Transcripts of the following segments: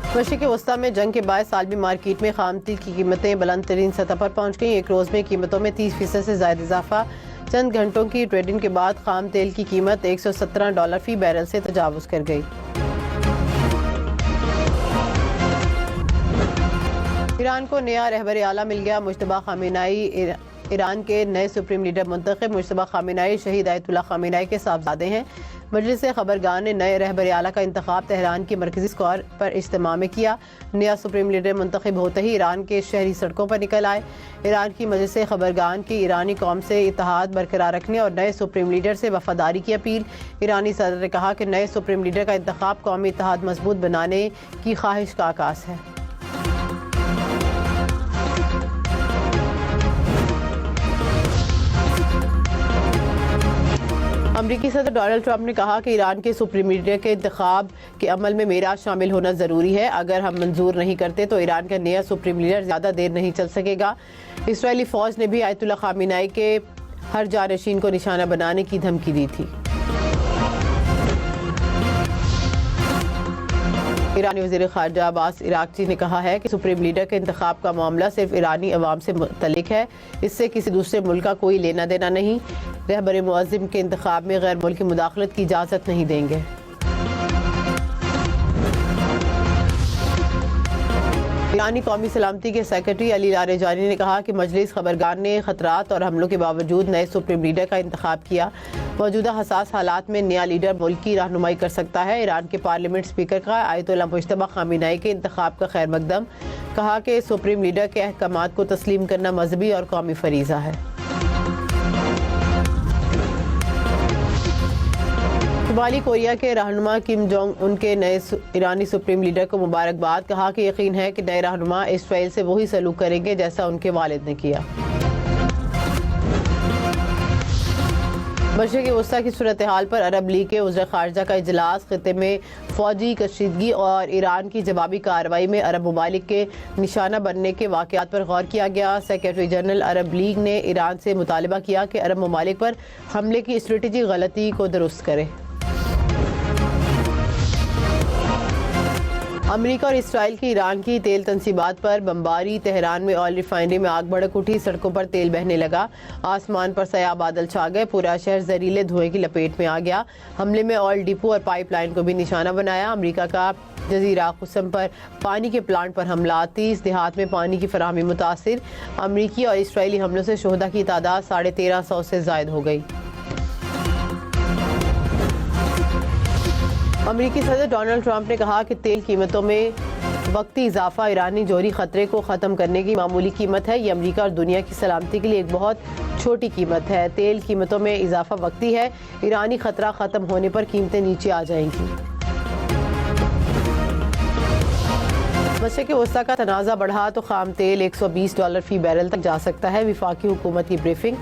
मशरिक़ वस्ता में जंग के बाद सालमी मार्केट में खाम तेल की कीमतें बुलंद तरीन सतह पर पहुँच गई। एक रोज़ में कीमतों में 30% से ज़्यादा इजाफा। चंद घंटों की ट्रेडिंग के बाद खाम तेल की कीमत $117 फी बैरल से तजावुज़ कर गई। ईरान को नया रहबर आला मिल गया। मुश्तबा खामेनेई ईरान के नए सुप्रीम लीडर मुंतखब। मुश्तबा खामेनेई शहीद आयतुल्लाह खामेनेई के साहबजादे हैं। मजलिस खबरगान ने नए रहबर आला का इंतखाब तेहरान की मरकजी स्क्वायर पर इज्तिमा में किया। नया सुप्रीम लीडर मुंतखब होते ही ईरान के शहरी सड़कों पर निकल आए। ईरान की मजलिस खबरगान की ईरानी कौम से इत्तेहाद बरकरार रखने और नए सुप्रीम लीडर से वफादारी की अपील। ईरानी सदर ने कहा कि नए सुप्रीम लीडर का इंतखाब कौमी इत्तेहाद मजबूत बनाने की ख्वाहिश का आकाश है। अमरीकी सदर डोनाल्ड ट्रंप ने कहा कि ईरान के सुप्रीम लीडर के इंतखाब के अमल में मेरा शामिल होना ज़रूरी है। अगर हम मंजूर नहीं करते तो ईरान का नया सुप्रीम लीडर ज़्यादा देर नहीं चल सकेगा। इसराइली फ़ौज ने भी आयतुल्लाह खामेनेई के हर जानशीन को निशाना बनाने की धमकी दी थी। ईरानी वज़ीर ख़ारिजा अब्बास इराक़ची ने कहा है कि सुप्रीम लीडर के इंतखाब का मामला सिर्फ ईरानी अवाम से मुतल्लिक है। इससे किसी दूसरे मुल्क का कोई लेना देना नहीं। रहबर मुअज़्ज़िम के इंतखाब में गैर मुल्की मुदाखलत की इजाज़त नहीं देंगे। ईरानी कौमी सलामती के सेक्रेटरी अली लारेजानी ने कहा कि मजलिस खबरगान ने खतरात और हमलों के बावजूद नए सुप्रीम लीडर का इंतखाब किया। मौजूदा हसास हालात में नया लीडर मुल्क की रहनुमाई कर सकता है। ईरान के पार्लियामेंट स्पीकर का आयतुल्लाह मुश्तबा खामेनेई के इंतखाब का खैर मकदम। कहा कि सुप्रीम लीडर के अहकामात को तस्लीम करना मजहबी और कौमी फरीज़ा है। शुमाली कोरिया के रहनुमा किम जोंग उनके नए ईरानी सुप्रीम लीडर को मुबारकबाद। कहा कि यकीन है कि नए रहनुमा इसराइल से वही सलूक करेंगे जैसा उनके वालिद ने किया। मशरिक़ वस्ता की सूरत हाल पर अरब लीग के वज़ीर ख़ारिजा का इजलास। ख़ित्ते में फ़ौजी कशीदगी और ईरान की जवाबी कार्रवाई में अरब ममालिक के निशाना बनने के वाक़यात पर गौर किया गया। सेक्रेटरी जनरल अरब लीग ने ईरान से मुतालबा किया कि अरब ममालिक पर हमले की स्ट्रेटजी गलती को दुरुस्त करे। अमेरिका और इसराइल की ईरान की तेल तनसीबात पर बमबारी। तेहरान में ऑयल रिफाइनरी में आग भड़क उठी। सड़कों पर तेल बहने लगा। आसमान पर सया बादल छा गए। पूरा शहर जहरीले धुएं की लपेट में आ गया। हमले में ऑयल डिपो और पाइपलाइन को भी निशाना बनाया। अमेरिका का जजीरा कुसम पर पानी के प्लांट पर हमला। 30 देहात में पानी की फराहमी मुतासिर। अमेरिकी और इसराइली हमलों से शोहदा की तादाद 1350 से ज़ायद हो गई। अमेरिकी सदर डोनाल्ड ट्रंप ने कहा कि तेल कीमतों में वक्ती इजाफा ईरानी जोहरी खतरे को ख़त्म करने की मामूली कीमत है। ये अमेरिका और दुनिया की सलामती के लिए एक बहुत छोटी कीमत है। तेल कीमतों में इजाफा वक्ती है। ईरानी खतरा ख़त्म होने पर कीमतें नीचे आ जाएंगी। मशरिक़ वस्ता का तनाज़ा बढ़ा तो खाम तेल $120 फी बैरल तक जा सकता है। वफाकी हुकूमत की ब्रीफिंग।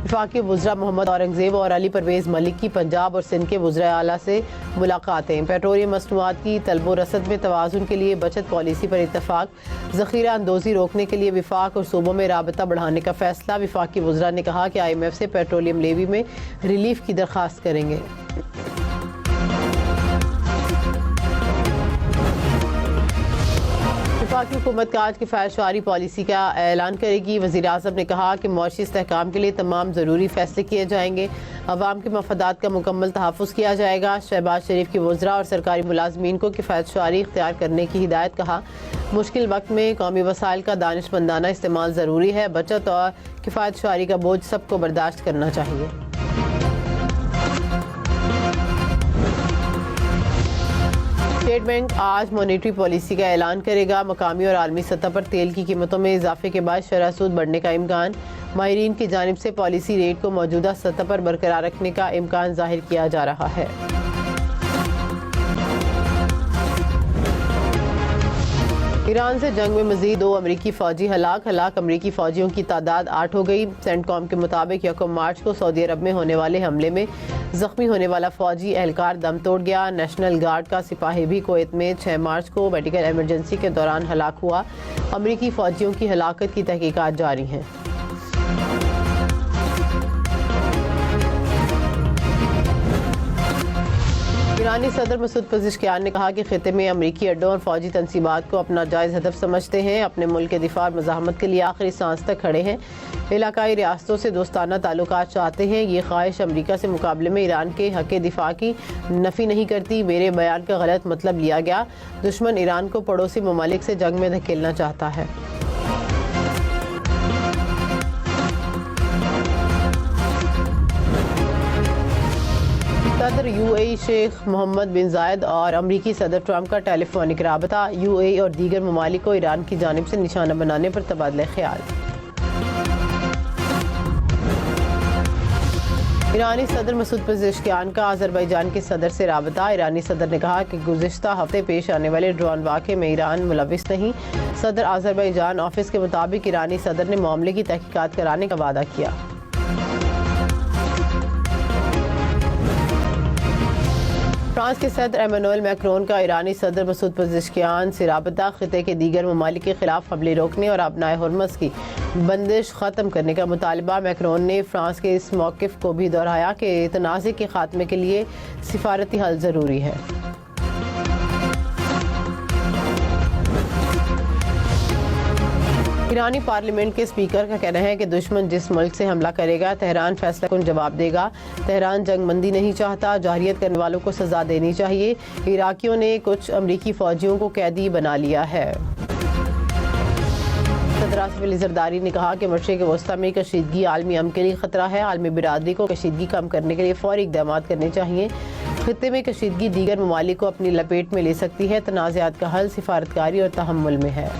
वफाकी वज़रा मोहम्मद औरंगज़ेब और अली परवेज़ मलिक की पंजाब और सिंध के वज़रा आला से मुलाकातें। पेट्रोलियम मसनूआत की तलब रसद में तवाज़ुन के लिए बचत पॉलिसी पर इत्तफ़ाक़। ज़ख़ीरा अंदोज़ी रोकने के लिए विफाक और सूबों में राबता बढ़ाने का फ़ैसला। वफाकी वज़रा ने कहा कि IMF से पेट्रोलियम लेवी में रिलीफ की दरख्वास्त करेंगे। वफाकी हुकूमत आज किफ़ायतशारी पॉलिसी का ऐलान करेगी। वज़ीर आज़म ने कहा कि मौशी इस्तेहकाम के लिए तमाम ज़रूरी फ़ैसले किए जाएंगे। अवाम के मफादात का मुकम्मल तहफ़्फ़ुज़ किया जाएगा। शहबाज शरीफ की वज़रा और सरकारी मुलाज़मीन को किफ़ायतशारी इख्तियार करने की हिदायत। कहा मुश्किल वक्त में कौमी वसाइल का दानिशमंदाना इस्तेमाल ज़रूरी है। बचत और किफ़ायतशारी का बोझ सबको बर्दाश्त करना चाहिए। स्टेट बैंक आज मॉनेटरी पॉलिसी का ऐलान करेगा। मकामी और आलमी सतह पर तेल की कीमतों में इजाफे के बाद शरह सूद बढ़ने का इम्कान। माहिरीन की जानिब से पॉलिसी रेट को मौजूदा सतह पर बरकरार रखने का इम्कान जाहिर किया जा रहा है। ईरान से जंग में मजीद 2 अमरीकी फ़ौजी हलाक अमरीकी फ़ौजियों की तादाद 8 हो गई। सेंटकॉम के मुताबिक 1 मार्च को सऊदी अरब में होने वाले हमले में जख्मी होने वाला फ़ौजी एहलकार दम तोड़ गया। नेशनल गार्ड का सिपाही भी कुवैत में 6 मार्च को मेडिकल इमरजेंसी के दौरान हलाक हुआ। अमरीकी फ़ौजियों की हलाकत की तहकीकात जारी हैं। ईरानी सदर मसूद पेज़ेश्कियान ने कहा कि खिते में अमरीकी अड्डों और फौजी तनसीबात को अपना जायज़ हदफ समझते हैं, अपने मुल्क के दिफा और मज़ाहमत के लिए आखिरी सांस तक खड़े हैं, इलाकाई रियासतों से दोस्ताना ताल्लुकात चाहते हैं। ये ख्वाहिश अमरीका से मुकाबले में ईरान के हक़ दिफा की नफ़ी नहीं करती। मेरे बयान का गलत मतलब लिया गया। दुश्मन ईरान को पड़ोसी ममालिक से जंग में धकेलना चाहता है। सदर यूएई शेख मोहम्मद बिन जायद और अमरीकी सदर ट्रंप का टेलीफोनिक राबता, यूएई और दीगर ममालिक को ईरान की जानिब से निशाना बनाने पर तबादला ख्याल। ईरानी सदर मसूद पेज़ेश्कियान का आज़रबाईजान के सदर से राबता। ईरानी सदर ने कहा कि गुज़िश्ता हफ्ते पेश आने वाले ड्रोन वाक़े में ईरान मुलविस नहीं। सदर आज़रबाईजान ऑफिस के मुताबिक ईरानी सदर ने मामले की तहकीकात कराने का वादा किया। फ्रांस के सदर एमेनुएल मैक्रोन का ईरानी सदर मसूद पेज़ेश्कियान से राबता। खिते के दीगर ममालिक के खिलाफ हमले रोकने और अपनाए हुर्मस की बंदिश ख़त्म करने का मुतालबा। मैक्रोन ने फ्रांस के इस मौक़िफ़ को भी दोहराया कि तनाज़े के ख़ात्मे के लिए सिफारती हल ज़रूरी है। ईरानी पार्लियामेंट के स्पीकर का कहना है कि दुश्मन जिस मुल्क से हमला करेगा, तेहरान फैसला कुन जवाब देगा। तेहरान जंगबंदी नहीं चाहता, जाहिरियत करने वालों को सजा देनी चाहिए। इराकियों ने कुछ अमरीकी फौजियों को कैदी बना लिया है। सदर आसिफ अली ज़रदारी ने कहा कि मशरिक़ वस्ता में कशीदगी आलमी अमन के लिए ख़तरा है। आलमी बिरादरी को कशीदगी कम करने के लिए फ़ौरी इक़दाम करने चाहिए। खित्ते में कशीदगी दीगर ममालिक को अपनी लपेट में ले सकती है। तनाज़ात का हल सिफारतकारी और तहम्मुल में है।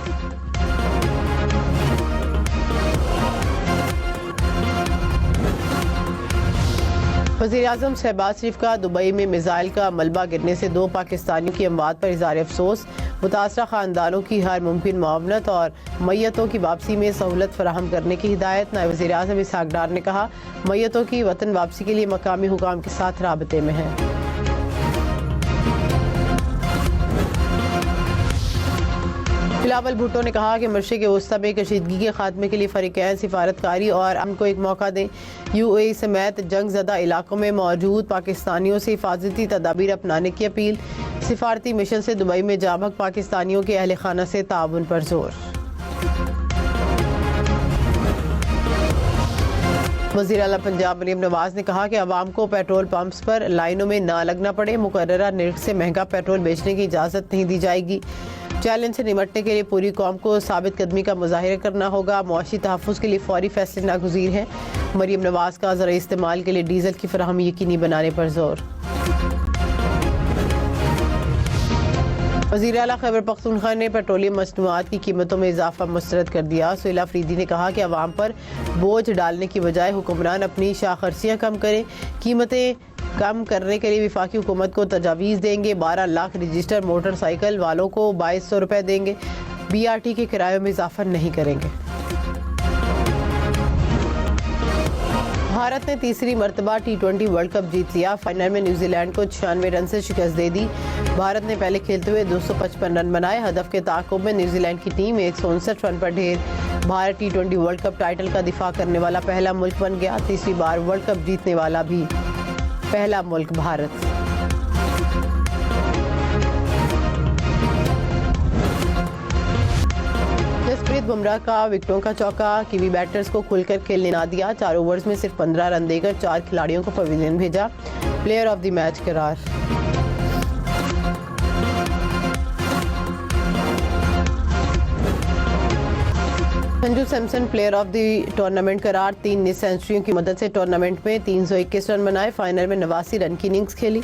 वज़ीर-ए-आज़म शहबाज शरीफ का दुबई में मिसाइल का मलबा गिरने से 2 पाकिस्तानियों की अमवात पर इज़हार अफसोस। मुतासरा ख़ानदानों की हर मुमकिन मुआवनत और मैयतों की वापसी में सहूलत फराहम करने की हिदायत। नायब वज़ीर-ए-आज़म इसहाक़ डार ने कहा, मैयतों की वतन वापसी के लिए मकामी हुकाम के साथ राबते में है। बिलावल भुट्टो ने कहा कि मशरिक़ वस्ता में कशीदगी के खात्मे के लिए फ़रीक़ैन सिफारतकारी और अमन को एक मौका दें। यूएई समेत जंग ज़दा इलाकों में मौजूद पाकिस्तानियों से हिफाजती तदाबीर अपनाने की अपील। सिफारती मिशन से दुबई में जाबक पाकिस्तानियों के अहल खाना से ताउन पर जोर। वज़ीर आला पंजाब मरीम नवाज ने कहा कि अवाम को पेट्रोल पंप्स पर लाइनों में ना लगना पड़े। मुकर्ररा रेट से महंगा पेट्रोल बेचने की इजाज़त नहीं दी जाएगी। चैलेंज से निमटने के लिए पूरी कौम को साबित कदमी का मुजाहिरा करना होगा। मुआशी तहफ़्फ़ुज़ के लिए फ़ौरी फैसले नागुज़ीर हैं। मरीम नवाज का ज़रिए इस्तेमाल के लिए डीज़ल की फराहमी यकीनी बनाने पर जोर। वज़ीर आला खैबर पख्तूनख्वा ने पेट्रोलियम मसनूआत की कीमतों में इजाफा मुस्तरद कर दिया। सुहेल अफरीदी ने कहा कि अवाम पर बोझ डालने की बजाय हुक्मरान अपनी शाखर्सियाँ कम करें। कीमतें कम करने के लिए वफाकी हुकूमत को तजावीज़ देंगे। 12 लाख रजिस्टर मोटरसाइकिल वालों को 2200 रुपये देंगे। BRT के किरायों में इजाफा नहीं करेंगे। भारत ने तीसरी मरतबा T20 वर्ल्ड कप जीत लिया। फाइनल में न्यूजीलैंड को 96 रन से शिकस्त दे दी। भारत ने पहले खेलते हुए 255 रन बनाए। हदफ के ताक़ुब में न्यूजीलैंड की टीम 159 रन पर ढेर। Bharat T20 world cup title का दिफा करने वाला पहला मुल्क बन गया। तीसरी बार वर्ल्ड कप जीतने वाला भी पहला मुल्क भारत। जसप्रीत बुमराह का विकेटों का चौका, कीवी बैटर्स को खुलकर खेलने ना दिया। 4 ओवर्स में सिर्फ 15 रन देकर 4 खिलाड़ियों को पवेलियन भेजा। प्लेयर ऑफ द मैच करार। Sanju Samson player of the tournament करार। 3 सेंचुरियों की मदद से टूर्नामेंट में 321 रन बनाए। फाइनल में 89 रन की इनिंग्स खेली।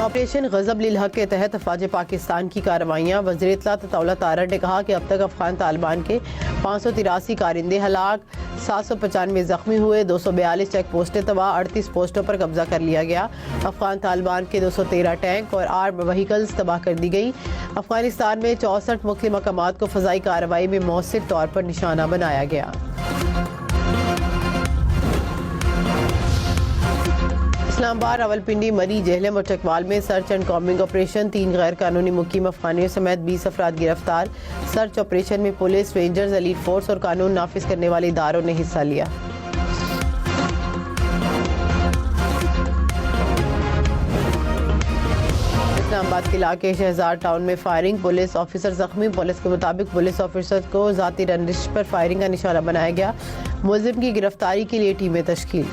ऑपरेशन गजब लिल हक के तहत अफवाज पाकिस्तान की कार्रवाइयाँ। वज़ीर इत्तला तौला तारड़ ने कहा कि अब तक अफगान तालिबान के 583 कारिंदे हलाक, 795 जख्मी हुए, 242 चेक पोस्टें तबाह, 38 पोस्टों पर कब्जा कर लिया गया। अफगान तालिबान के 213 टैंक और आर्म व्हीकल्स तबाह कर दी गई। अफगानिस्तान में 64 मुख्तलिफ मकामात को फ़ज़ाई कार्रवाई में मौसर तौर पर निशाना बनाया गया। इस्लामाबाद, रावलपिंडी, मरी, जेहलम और चकवाल में सर्च एंड कॉम्बिंग ऑपरेशन। 3 गैर कानूनी मुकीम अफगानियों समेत 20 अफराद गिरफ्तार। सर्च ऑपरेशन में पुलिस, रेंजर्स, एलीट फोर्स और कानून नाफिज करने वाले इदारों ने हिस्सा लिया। इस्लामाबाद के इलाके शहजाद टाउन में फायरिंग, पुलिस ऑफिसर जख्मी। पुलिस के मुताबिक पुलिस ऑफिसर को जाती रंजिश पर फायरिंग का निशाना बनाया गया। मुलजिम की गिरफ्तारी के लिए टीमें तश्कील।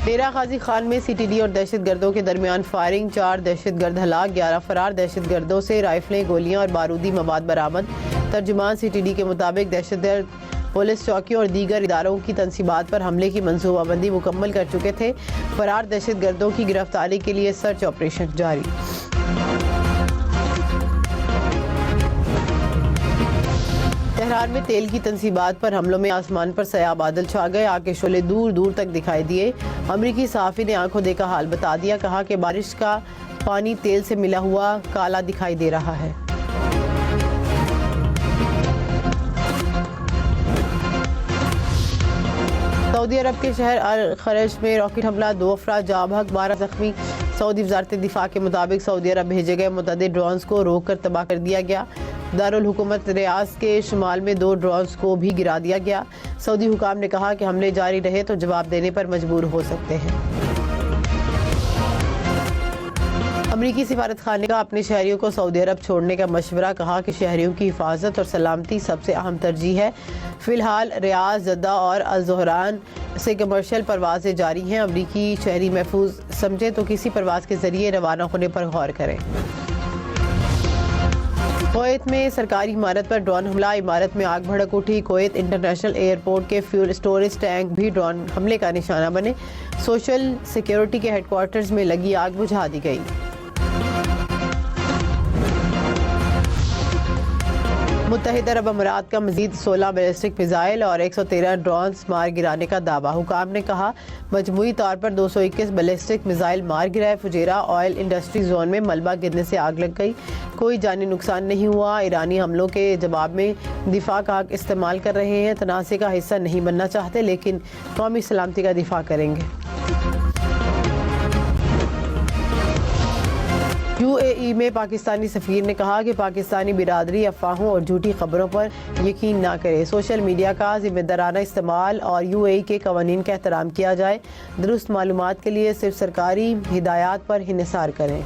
डेरा गाजी खान में सीटीडी और दहशतगर्दों के दरमियान फायरिंग, 4 दहशतगर्द हलाक, 11 फरार। दहशतगर्दों से राइफलें, गोलियां और बारूदी मवाद बरामद। तर्जुमान सीटीडी के मुताबिक दहशतगर्द पुलिस चौकी और दीगर इदारों की तंसीबात पर हमले की मंसूबाबंदी मुकम्मल कर चुके थे। फरार दहशतगर्दों की गिरफ्तारी के लिए सर्च ऑपरेशन जारी। तेहरान में तेल की तंसीबात पर हमलों में आसमान पर सया बादल छा गए। आग के शोले दूर दूर तक दिखाई दिए। अमरीकी सहाफ़ी ने आंखों देखा हाल बता दिया। कहा कि बारिश का पानी तेल से मिला हुआ काला दिखाई दे रहा है। सऊदी अरब के शहर अल खरज में रॉकेट हमला, 2 अफराद जाँ बहक, 12 जख्मी। सऊदी वजारत दिफा के मुताबिक सऊदी अरब भेजे गए मुतअद्दिद ड्रोन्स को रोक कर तबाह कर दिया गया। दारुल हुकूमत रियाज के शुमाल में 2 ड्रोन्स को भी गिरा दिया गया। सऊदी हुकाम ने कहा कि हमले जारी रहे तो जवाब देने पर मजबूर हो सकते हैं। अमरीकी सिफारत खाने का अपने शहरियों को सऊदी अरब छोड़ने का मशवरा। कहा कि शहरियों की हिफाजत और सलामती सबसे अहम तरजीह है। फिलहाल रियाज, जद्दा और अल ज़ोहरान से कमर्शियल परवाजें जारी हैं। अमरीकी शहरी महफूज समझे तो किसी परवाज के जरिए रवाना होने पर गौर करें। कुवैत में सरकारी इमारत पर ड्रोन हमला, इमारत में आग भड़क उठी। कुवैत इंटरनेशनल एयरपोर्ट के फ्यूल स्टोरेज टैंक भी ड्रोन हमले का निशाना बने। सोशल सिक्योरिटी के हेडक्वार्टर्स में लगी आग बुझा दी गई। मुत्तहिदा अरब अमारात का मजीद 16 बैलिस्टिक मिसाइल और 113 ड्रोन्स मार गिराने का दावा। हुकाम ने कहा मजमूई तौर पर 221 बैलिस्टिक मिसाइल मार गिराए। फुजेरा ऑयल इंडस्ट्री जोन में मलबा गिरने से आग लग गई। कोई जानी नुकसान नहीं हुआ। ईरानी हमलों के जवाब में दिफा का हक इस्तेमाल कर रहे हैं। तनाज़े का हिस्सा नहीं बनना चाहते लेकिन कौमी सलामती का दिफा करेंगे। यूएई में पाकिस्तानी सफ़ीर ने कहा कि पाकिस्तानी बिरादरी अफवाहों और झूठी खबरों पर यकीन ना करे। सोशल मीडिया का जिम्मेदाराना इस्तेमाल और यूएई के कवानीन का एहतराम किया जाए। दुरुस्त मालूमात के लिए सिर्फ सरकारी हिदायत पर हिसार करें।